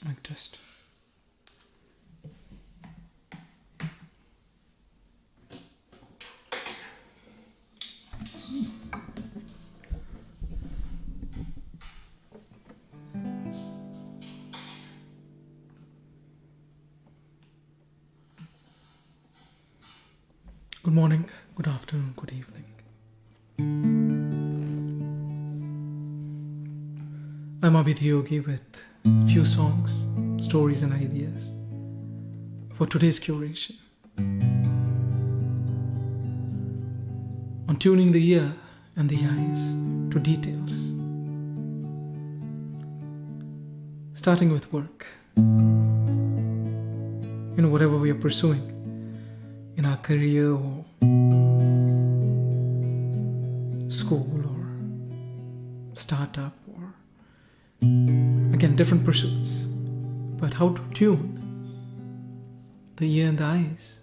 Mic test. Good morning, good afternoon, good evening. I'm Abhi DhiYogi with few songs, stories and ideas for today's curation. On tuning the ear and the eyes to details. Starting with work. Whatever we are pursuing in our career or school or startup or again different pursuits, but how to tune the ear and the eyes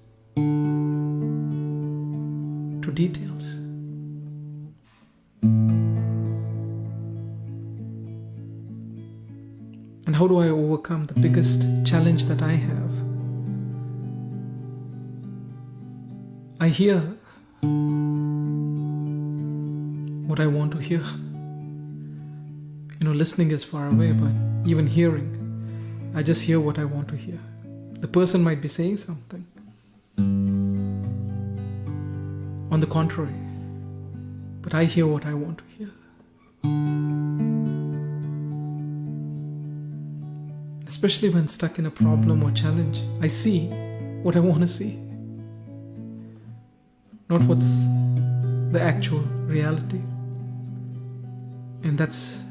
to details. And how do I overcome the biggest challenge that I have? I hear what I want to hear. Listening is far away, but even hearing, I just hear what I want to hear. The person might be saying something on the contrary, but I hear what I want to hear. Especially when stuck in a problem or challenge, I see what I want to see, not what's the actual reality. And that's,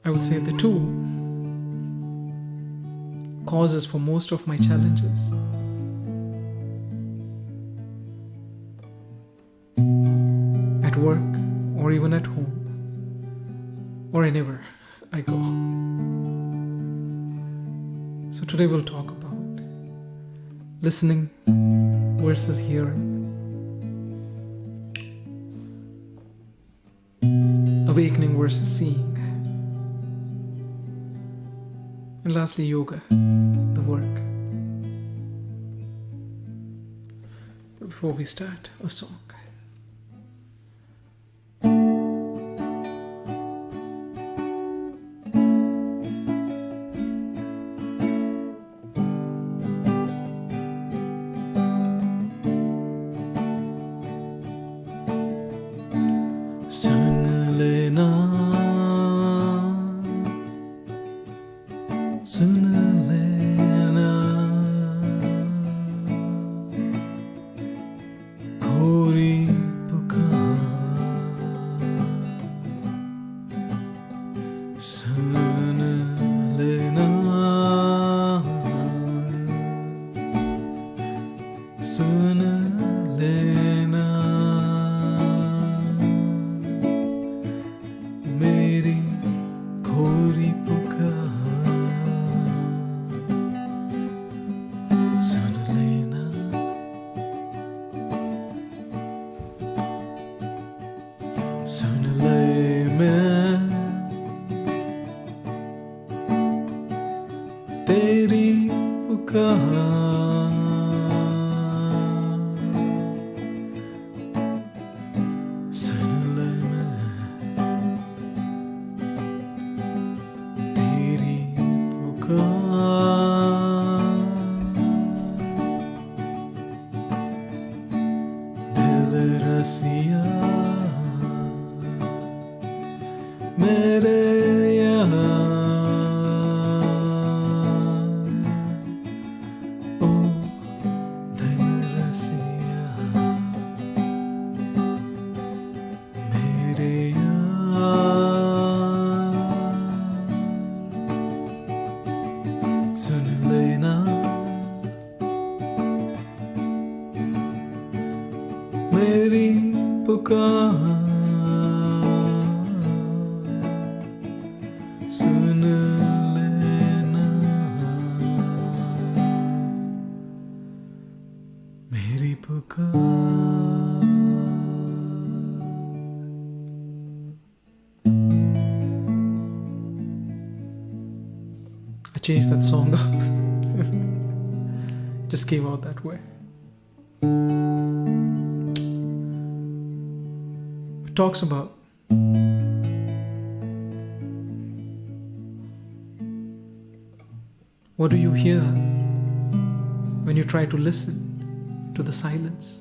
I would say, the two causes for most of my challenges. At work, or even at home, or anywhere I go. So today we'll talk about listening versus hearing, awakening versus seeing, and lastly yoga, the work. But before we start, a song. सुन लेना खोरी पुकार सुन लेना सुन लेना मेरी खोरी पुकार सुन लेना सुन ले मैं तेरी पुकार सुन ले मैं तेरी पुकार दिल रसिया मेरे यहाँ ओ दिल रसिया मेरे यहाँ सुन लेना मेरी पुकार सुन लेना मेरी पुकार। I changed that song up. Just came out that way. It talks about what do you hear when you try to listen to the silence?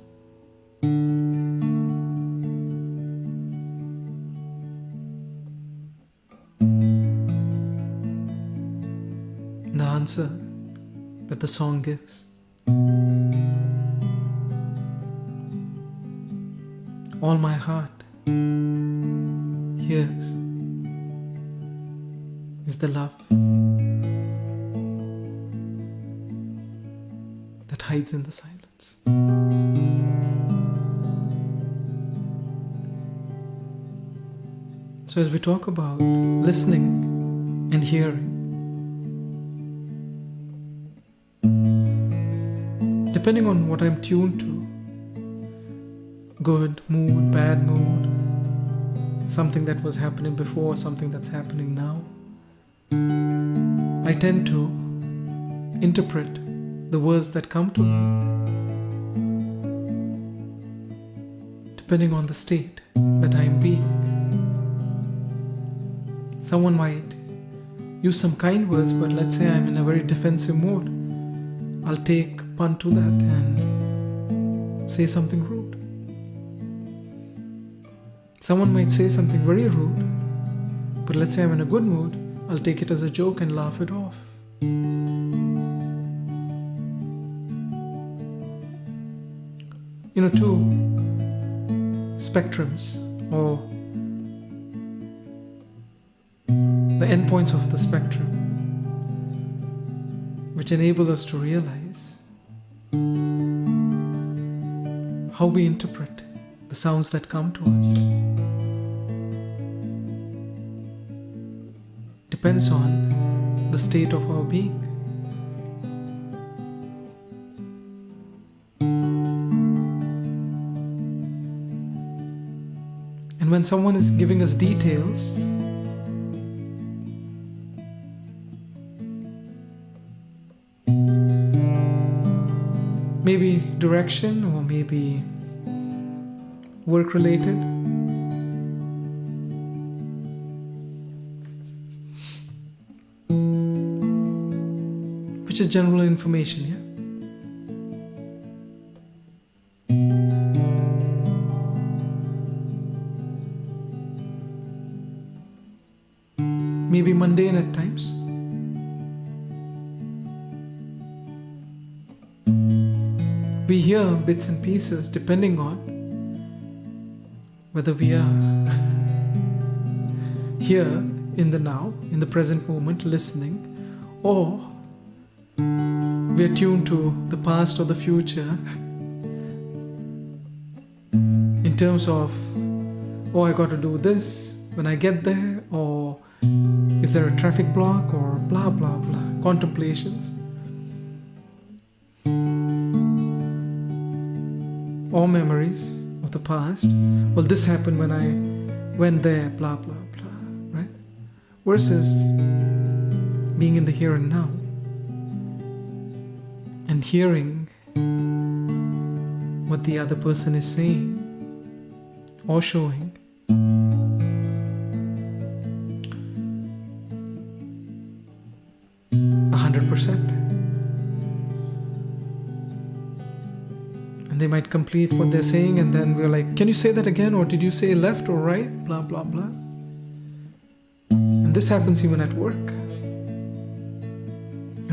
The answer that the song gives. All my heart hears is the love that hides in the silence. So as we talk about listening and hearing, depending on what I'm tuned to, good mood, bad mood, something that was happening before, something that's happening now, I tend to interpret the words that come to me depending on the state that I'm being. Someone might use some kind words, but let's say I'm in a very defensive mode. I'll take pun to that and say something rude. Someone might say something very rude, but let's say I'm in a good mood, I'll take it as a joke and laugh it off. Two spectrums, or the endpoints of the spectrum, which enable us to realize how we interpret the sounds that come to us. Depends on the state of our being. And when someone is giving us details, maybe direction or maybe work related, which is general information, yeah? Maybe mundane at times. We hear bits and pieces depending on whether we are here in the now, in the present moment, listening, or we are tuned to the past or the future in terms of, oh, I got to do this when I get there, or is there a traffic block, or blah blah blah, contemplations, or memories of the past. Well, this happened when I went there, blah blah blah, right? Versus being in the here and now and hearing what the other person is saying or showing. 100%. And they might complete what they're saying, and then we're like, can you say that again? Or did you say left or right? Blah, blah, blah. And this happens even at work,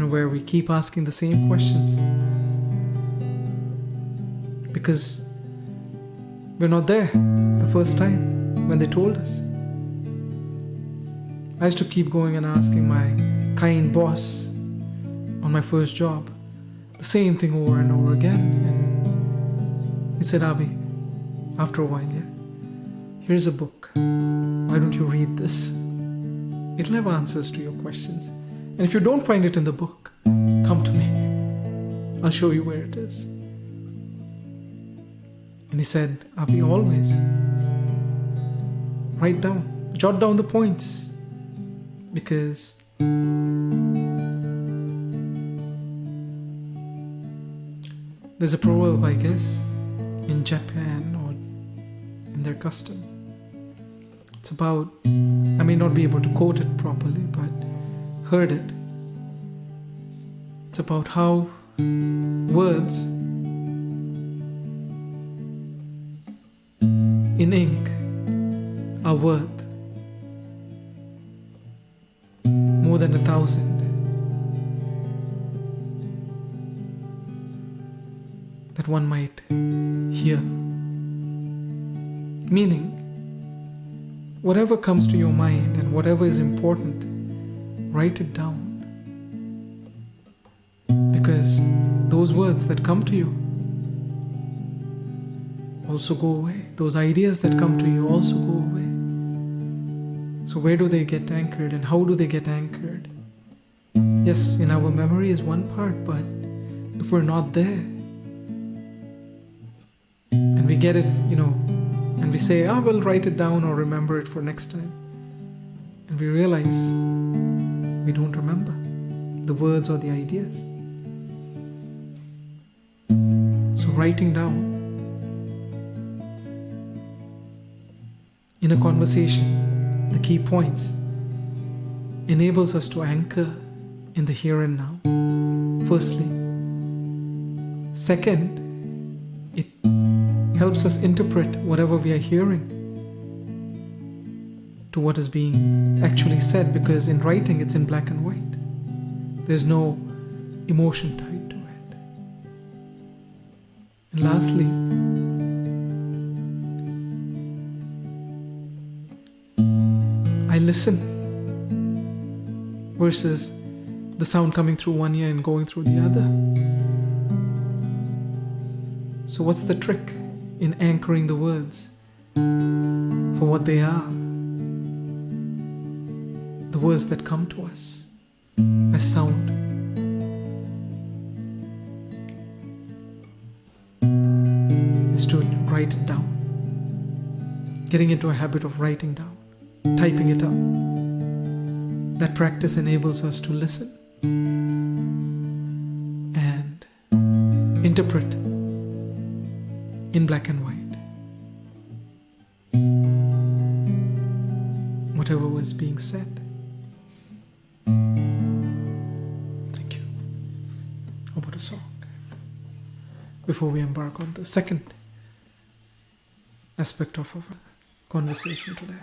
where we keep asking the same questions because we're not there the first time when they told us. I used to keep going and asking my kind boss on my first job the same thing over and over again, and he said, Abhi, after a while, yeah, here's a book, why don't you read this? It'll have answers to your questions, and if you don't find it in the book, come to me, I'll show you where it is. And he said, Abhi, always write down, jot down the points, because There's a proverb, I guess, in Japan or in their custom. It's about, I may not be able to quote it properly, but heard it. It's about how words in ink are worth more than 1,000 that one might hear. Meaning, whatever comes to your mind and whatever is important, write it down. Because those words that come to you also go away. Those ideas that come to you also go away. So where do they get anchored and how do they get anchored? Yes, in our memory is one part, but if we're not there and we get it, and we say, we'll write it down or remember it for next time, and we realize we don't remember the words or the ideas. So writing down in a conversation the key points enables us to anchor in the here and now, firstly. Second, it helps us interpret whatever we are hearing to what is being actually said, because in writing it's in black and white. There's no emotion tied to it. And lastly, I listen versus the sound coming through one ear and going through the other. So what's the trick in anchoring the words for what they are? The words that come to us as sound. Is to write it down. Getting into a habit of writing down, typing it up. That practice enables us to listen and interpret in black and white whatever was being said. Thank you. How about a song before we embark on the second aspect of our conversation today?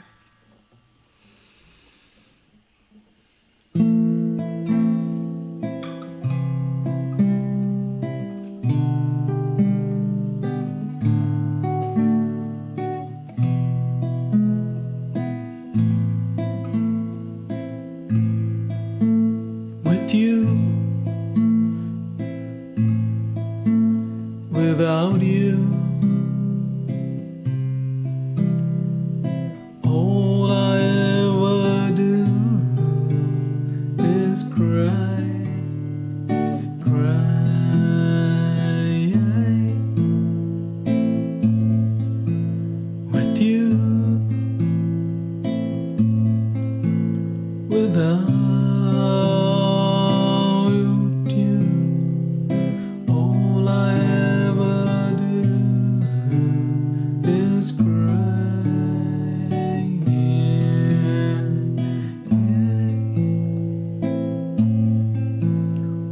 Without you, all I ever do is cry, cry. With you, without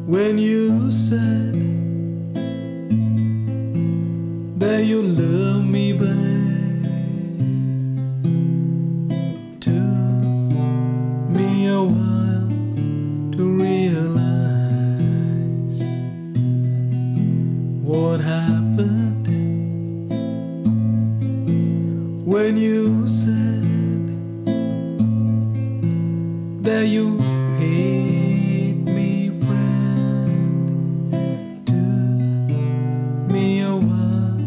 when you said that you love me back, took me a while to realize what happened when you said that you hate me, friend. Took me a while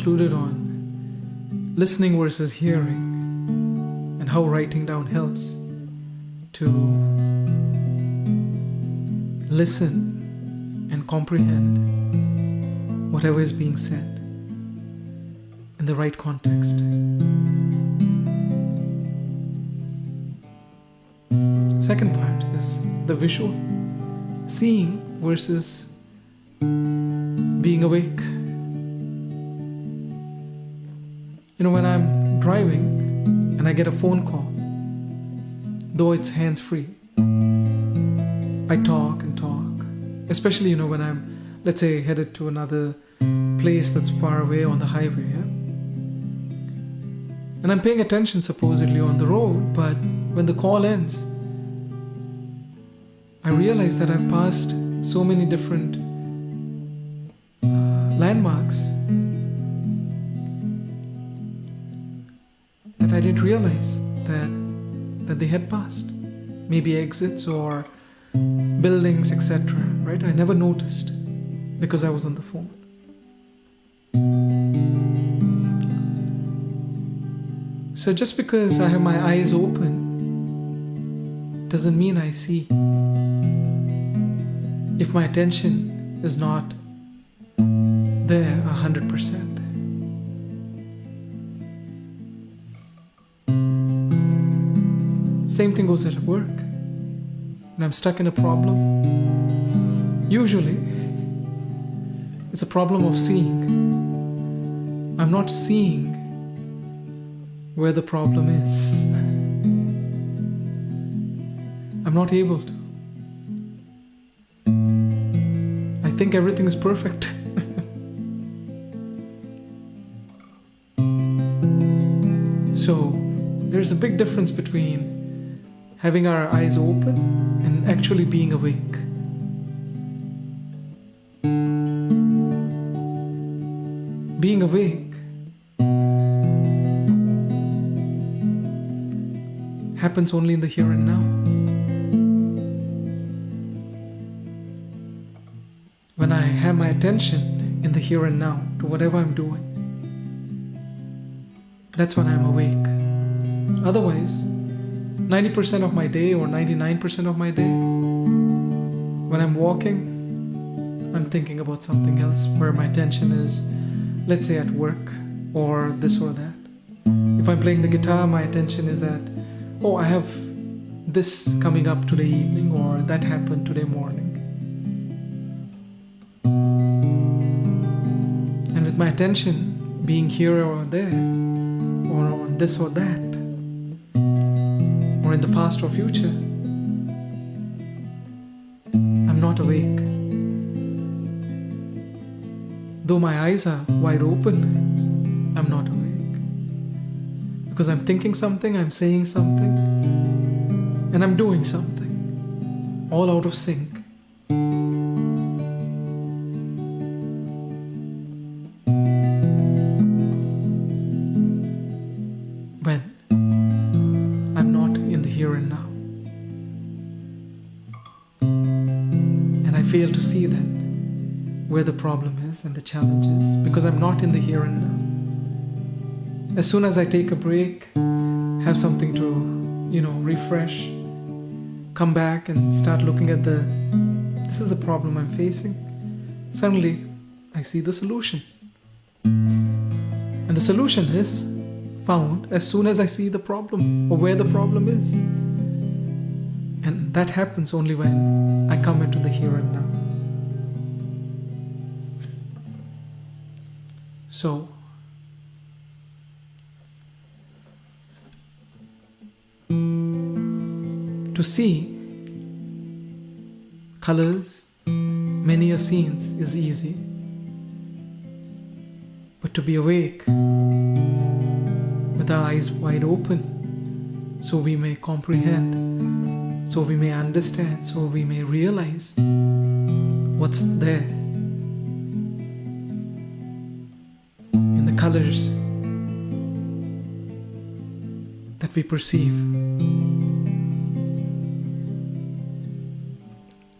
concluded on listening versus hearing and how writing down helps to listen and comprehend whatever is being said in the right context. Second part is the visual, seeing versus being awake. When I'm driving and I get a phone call, though it's hands-free, I talk and talk, especially when I'm, let's say, headed to another place that's far away on the highway, and I'm paying attention supposedly on the road, but when the call ends, I realize that I've passed so many different landmarks that I didn't realize that they had passed. Maybe exits or buildings, etc. Right? I never noticed because I was on the phone. So just because I have my eyes open doesn't mean I see. If my attention is not there 100%. Same thing goes at work. When I'm stuck in a problem, usually it's a problem of seeing. I'm not seeing where the problem is. I'm not able to. I think everything is perfect. So there's a big difference between having our eyes open and actually being awake. Being awake happens only in the here and now. When I have my attention in the here and now to whatever I'm doing, that's when I'm awake. Otherwise, 90% of my day or 99% of my day, when I'm walking, I'm thinking about something else where my attention is, let's say, at work or this or that. If I'm playing the guitar, my attention is at, oh, I have this coming up today evening or that happened today morning. And with my attention being here or there or on this or that, or in the past or future, I'm not awake. Though my eyes are wide open, I'm not awake. Because I'm thinking something, I'm saying something, and I'm doing something, all out of sync. When I'm not in the here and now. And I fail to see then where the problem is and the challenge is because I'm not in the here and now. As soon as I take a break, have something to, refresh, come back and start looking at this is the problem I'm facing, suddenly I see the solution. And the solution is found as soon as I see the problem or where the problem is. And that happens only when I come into the here and now. So, to see colors, many a scenes is easy. But to be awake with our eyes wide open, so we may comprehend, so we may understand, so we may realize what's there in the colors that we perceive.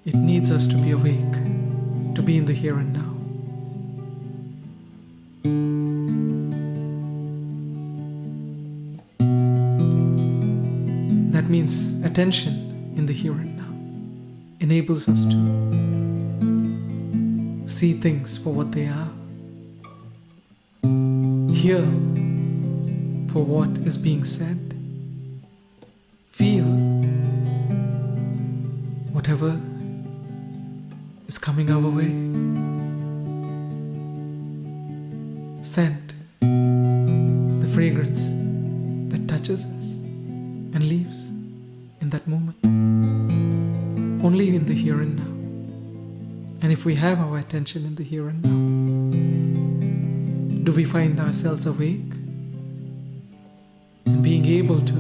It needs us to be awake, to be in the here and now. That means attention in the here and now enables us to see things for what they are, hear for what is being said, feel whatever is coming our way, scent the fragrance that touches us and leaves in that moment, only in the here and now. And if we have our attention in the here and now, do we find ourselves awake and being able to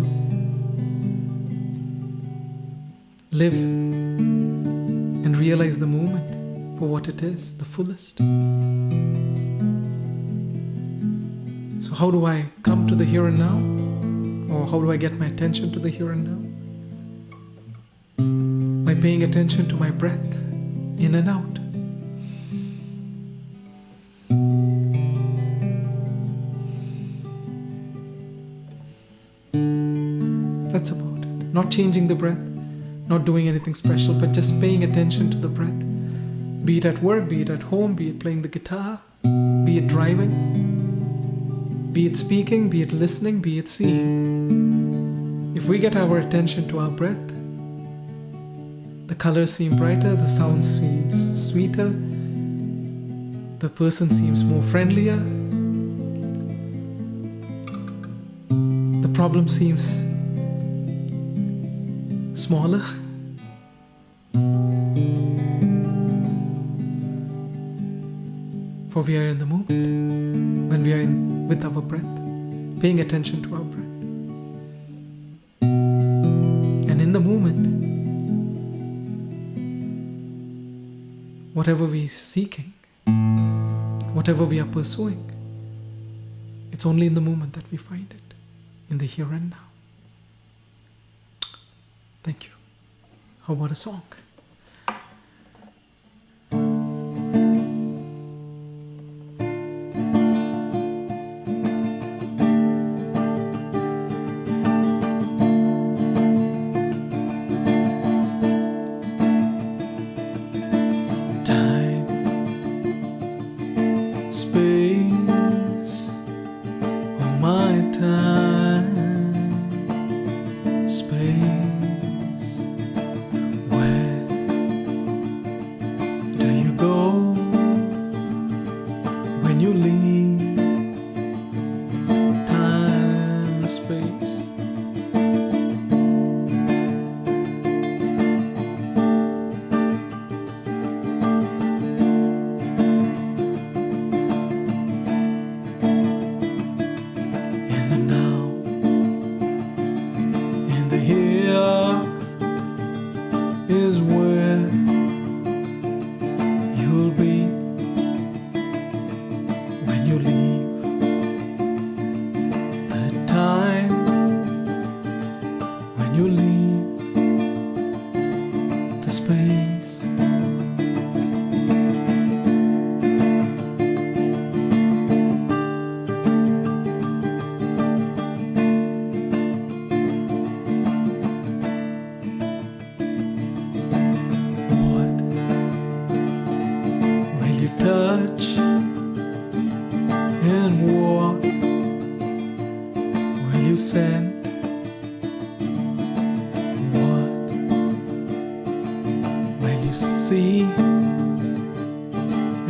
live and realize the moment for what it is, the fullest? So how do I come to the here and now? Or how do I get my attention to the here and now? By paying attention to my breath in and out. That's about it. Not changing the breath, not doing anything special, but just paying attention to the breath. Be it at work, be it at home, be it playing the guitar, be it driving, be it speaking, be it listening, be it seeing. If we get our attention to our breath, the colors seem brighter, the sound seems sweeter, the person seems more friendlier, the problem seems smaller. For we are in the moment when we are with our breath, paying attention to our breath. And in the moment, whatever we are seeking, whatever we are pursuing, it's only in the moment that we find it, in the here and now. Thank you. How about a song? Space, oh my time, space, where do you go when you leave time and space? Here is where you'll be when you leave the time when you leave the space. Touch and walk, will you scent what will you see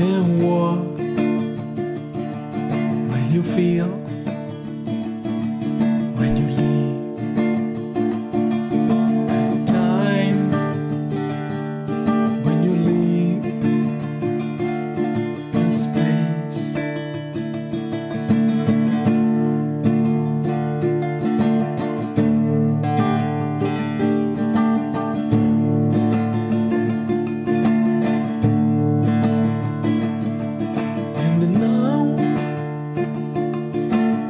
and what will you feel when you leave the time when you leave space. In the now,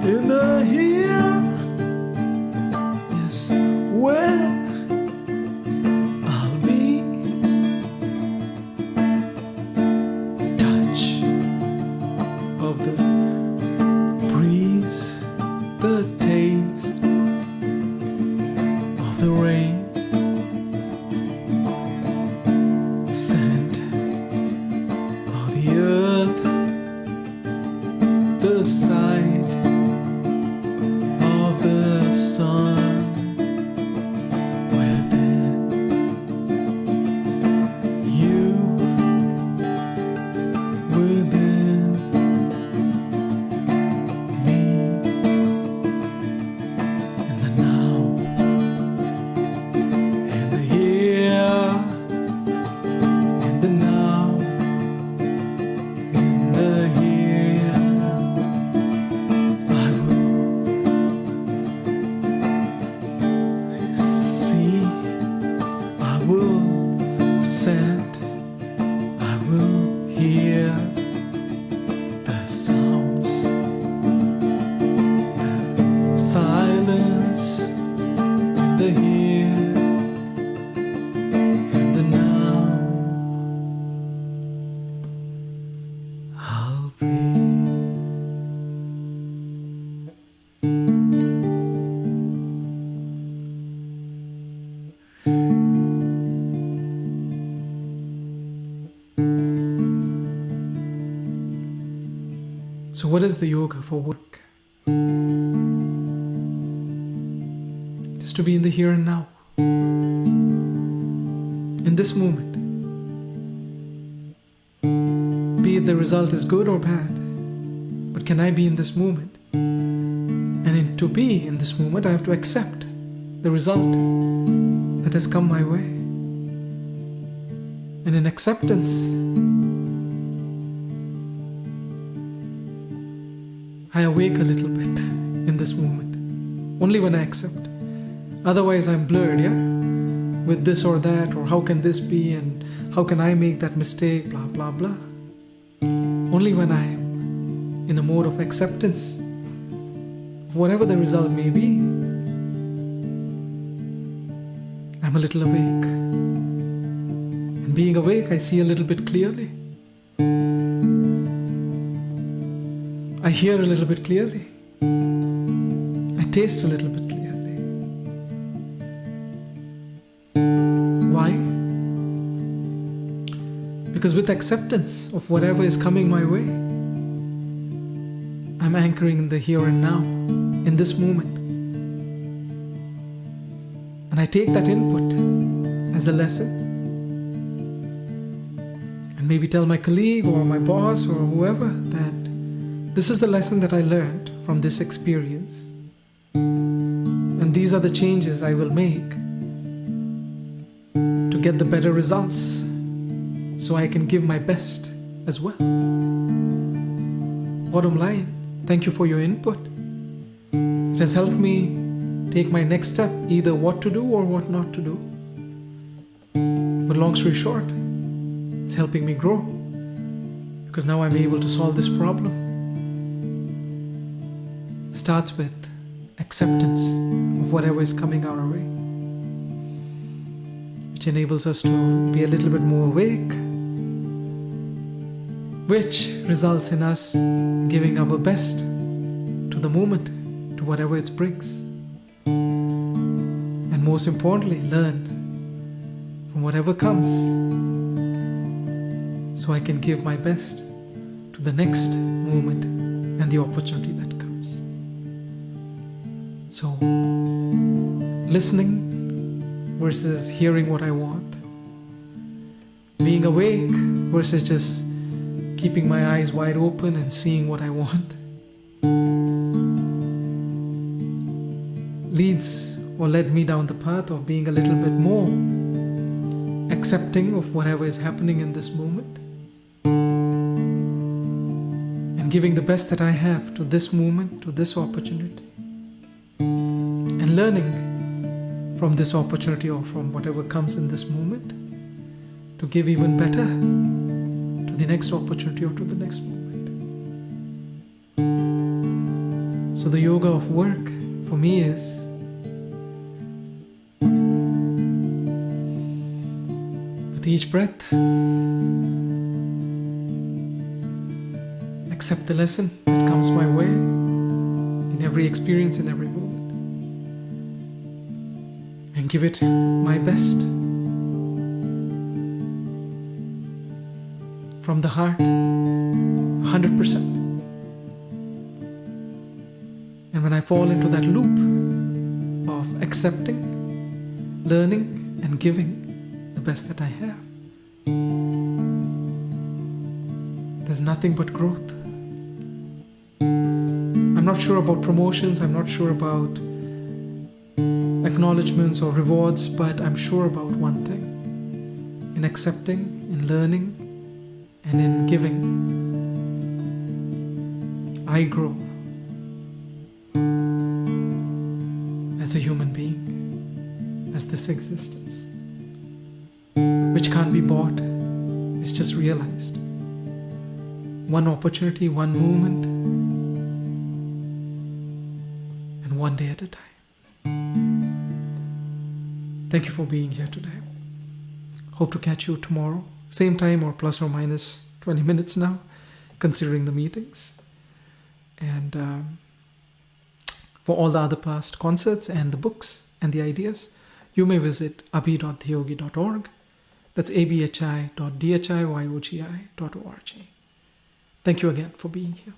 in the here is where I'll be. Touch of the breeze, the taste of the the here and the now. I'll be. So what is the yoga for work? Just to be in the here and now, in this moment. Be it the result is good or bad, but can I be in this moment? And to be in this moment, I have to accept the result that has come my way. And in acceptance, I awake a little bit in this moment. Only when I accept. Otherwise I'm blurred, yeah? With this or that, or how can this be, and how can I make that mistake, blah, blah, blah. Only when I am in a mode of acceptance, of whatever the result may be, I'm a little awake. And being awake, I see a little bit clearly. I hear a little bit clearly. I taste a little bit clearly. Why? Because with acceptance of whatever is coming my way, I'm anchoring in the here and now, in this moment. And I take that input as a lesson and maybe tell my colleague or my boss or whoever that this is the lesson that I learned from this experience. And these are the changes I will make to get the better results so I can give my best as well. Bottom line, thank you for your input. It has helped me take my next step, either what to do or what not to do. But long story short, it's helping me grow because now I'm able to solve this problem. Starts with acceptance of whatever is coming our way, which enables us to be a little bit more awake, which results in us giving our best to the moment, to whatever it brings. And most importantly, learn from whatever comes so I can give my best to the next moment and the opportunity that comes. So, listening versus hearing what I want. Being awake versus just keeping my eyes wide open and seeing what I want. Leads or led me down the path of being a little bit more accepting of whatever is happening in this moment. And giving the best that I have to this moment, to this opportunity. And learning from this opportunity or from whatever comes in this moment to give even better to the next opportunity or to the next moment. So the yoga of work for me is with each breath, accept the lesson that comes my way in every experience, in every moment. And give it my best from the heart, 100%. And when I fall into that loop of accepting, learning, and giving the best that I have, there's nothing but growth. I'm not sure about promotions, I'm not sure about acknowledgements or rewards, but I'm sure about one thing. In accepting, in learning, and in giving, I grow as a human being, as this existence, which can't be bought, it's just realized. One opportunity, one moment, and one day at a time. Thank you for being here today. Hope to catch you tomorrow, same time or plus or minus 20 minutes now, considering the meetings. And for all the other past concerts and the books and the ideas, you may visit abhi.dhiyogi.org. That's abhi.dhiyogi.org. Thank you again for being here.